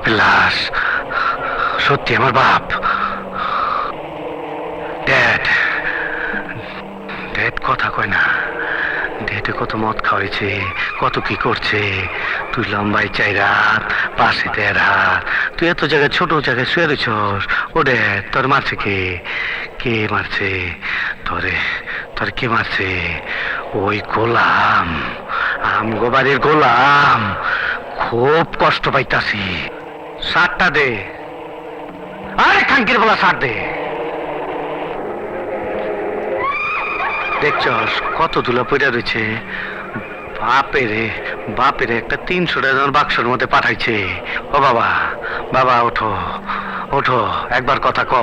বাপের লাশ, সত্যি আমার বাপ। ড্যাড, ড্যাড কথা কয় না। ড্যাডে কত মদ খাওয়াইছে, কত কি করছে। তুই লম্বাই 4 হাত, পাশে 1.5 হাত, তুই এত জায়গায় ছোট জায়গায় শুয়ে রয়েছস। ও ড্যাড, তোর মারছে কে? কে মারছে তোরে? তোর কে মারছে? ওই গোলাম, আমগো বাড়ির গোলাম। খুব কষ্ট পাইতাছি। সারটা দে, আরে খাঙ্কির বলা সার দে। দেখছস কত ধুলা পড়া রয়েছে। বাপেরে, বাপেরে একটা 300 টাকা বাক্সের মধ্যে পাঠাইছে। ও বাবা, বাবা ওঠো, ওঠো, একবার কথা কও।